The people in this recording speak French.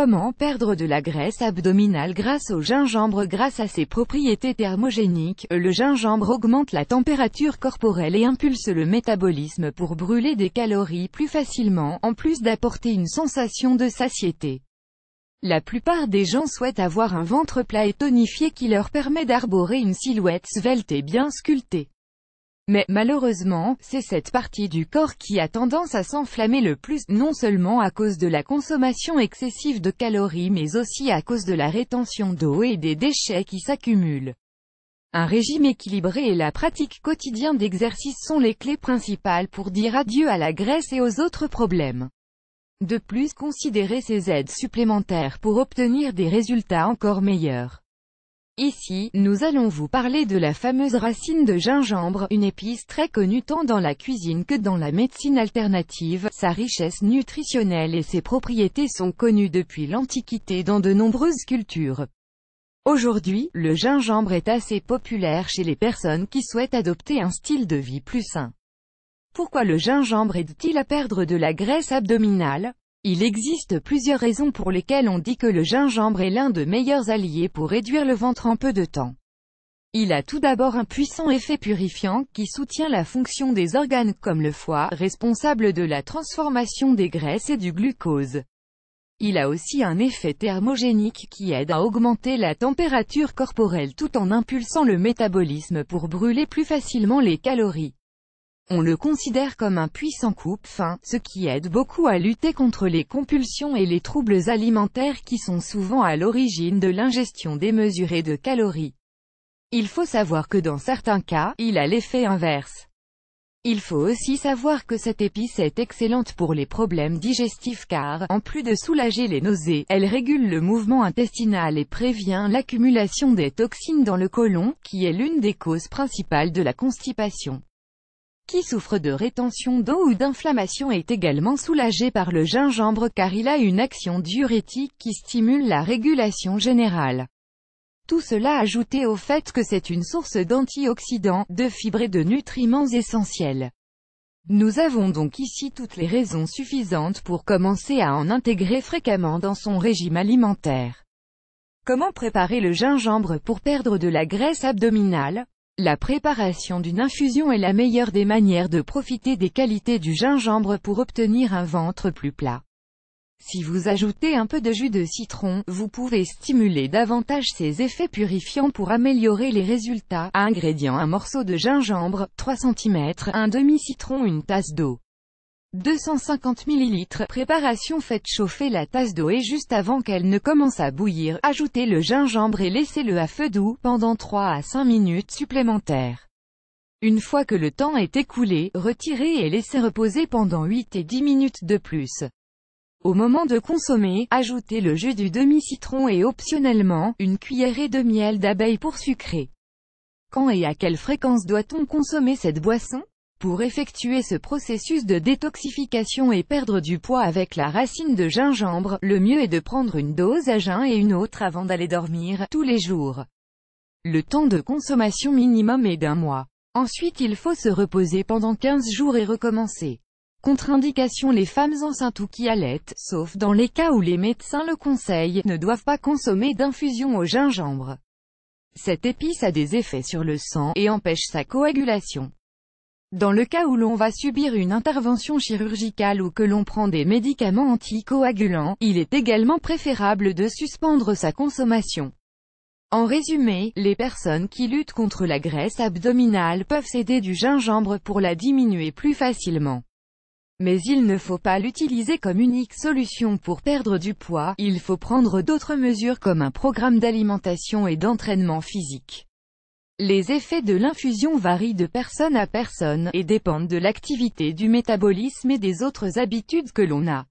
Comment perdre de la graisse abdominale grâce au gingembre? Grâce à ses propriétés thermogéniques, le gingembre augmente la température corporelle et impulse le métabolisme pour brûler des calories plus facilement, en plus d'apporter une sensation de satiété. La plupart des gens souhaitent avoir un ventre plat et tonifié qui leur permet d'arborer une silhouette svelte et bien sculptée. Mais, malheureusement, c'est cette partie du corps qui a tendance à s'enflammer le plus, non seulement à cause de la consommation excessive de calories mais aussi à cause de la rétention d'eau et des déchets qui s'accumulent. Un régime équilibré et la pratique quotidienne d'exercice sont les clés principales pour dire adieu à la graisse et aux autres problèmes. De plus, considérez ces aides supplémentaires pour obtenir des résultats encore meilleurs. Ici, nous allons vous parler de la fameuse racine de gingembre, une épice très connue tant dans la cuisine que dans la médecine alternative. Sa richesse nutritionnelle et ses propriétés sont connues depuis l'Antiquité dans de nombreuses cultures. Aujourd'hui, le gingembre est assez populaire chez les personnes qui souhaitent adopter un style de vie plus sain. Pourquoi le gingembre aide-t-il à perdre de la graisse abdominale? Il existe plusieurs raisons pour lesquelles on dit que le gingembre est l'un des meilleurs alliés pour réduire le ventre en peu de temps. Il a tout d'abord un puissant effet purifiant, qui soutient la fonction des organes comme le foie, responsable de la transformation des graisses et du glucose. Il a aussi un effet thermogénique qui aide à augmenter la température corporelle tout en impulsant le métabolisme pour brûler plus facilement les calories. On le considère comme un puissant coupe-faim, ce qui aide beaucoup à lutter contre les compulsions et les troubles alimentaires qui sont souvent à l'origine de l'ingestion démesurée de calories. Il faut savoir que dans certains cas, il a l'effet inverse. Il faut aussi savoir que cette épice est excellente pour les problèmes digestifs car, en plus de soulager les nausées, elle régule le mouvement intestinal et prévient l'accumulation des toxines dans le côlon, qui est l'une des causes principales de la constipation. Qui souffre de rétention d'eau ou d'inflammation est également soulagé par le gingembre car il a une action diurétique qui stimule la régulation générale. Tout cela ajouté au fait que c'est une source d'antioxydants, de fibres et de nutriments essentiels. Nous avons donc ici toutes les raisons suffisantes pour commencer à en intégrer fréquemment dans son régime alimentaire. Comment préparer le gingembre pour perdre de la graisse abdominale? La préparation d'une infusion est la meilleure des manières de profiter des qualités du gingembre pour obtenir un ventre plus plat. Si vous ajoutez un peu de jus de citron, vous pouvez stimuler davantage ses effets purifiants pour améliorer les résultats. Ingrédients: un morceau de gingembre, 3 cm, un demi-citron, une tasse d'eau. 250 ml. Préparation: faites chauffer la tasse d'eau et juste avant qu'elle ne commence à bouillir, ajoutez le gingembre et laissez-le à feu doux, pendant 3 à 5 minutes supplémentaires. Une fois que le temps est écoulé, retirez et laissez reposer pendant 8 et 10 minutes de plus. Au moment de consommer, ajoutez le jus du demi-citron et optionnellement, une cuillerée de miel d'abeille pour sucrer. Quand et à quelle fréquence doit-on consommer cette boisson? Pour effectuer ce processus de détoxification et perdre du poids avec la racine de gingembre, le mieux est de prendre une dose à jeun et une autre avant d'aller dormir, tous les jours. Le temps de consommation minimum est d'1 mois. Ensuite il faut se reposer pendant 15 jours et recommencer. Contre-indication: les femmes enceintes ou qui allaitent, sauf dans les cas où les médecins le conseillent, ne doivent pas consommer d'infusion au gingembre. Cette épice a des effets sur le sang, et empêche sa coagulation. Dans le cas où l'on va subir une intervention chirurgicale ou que l'on prend des médicaments anticoagulants, il est également préférable de suspendre sa consommation. En résumé, les personnes qui luttent contre la graisse abdominale peuvent s'aider du gingembre pour la diminuer plus facilement. Mais il ne faut pas l'utiliser comme unique solution pour perdre du poids, il faut prendre d'autres mesures comme un programme d'alimentation et d'entraînement physique. Les effets de l'infusion varient de personne à personne, et dépendent de l'activité du métabolisme et des autres habitudes que l'on a.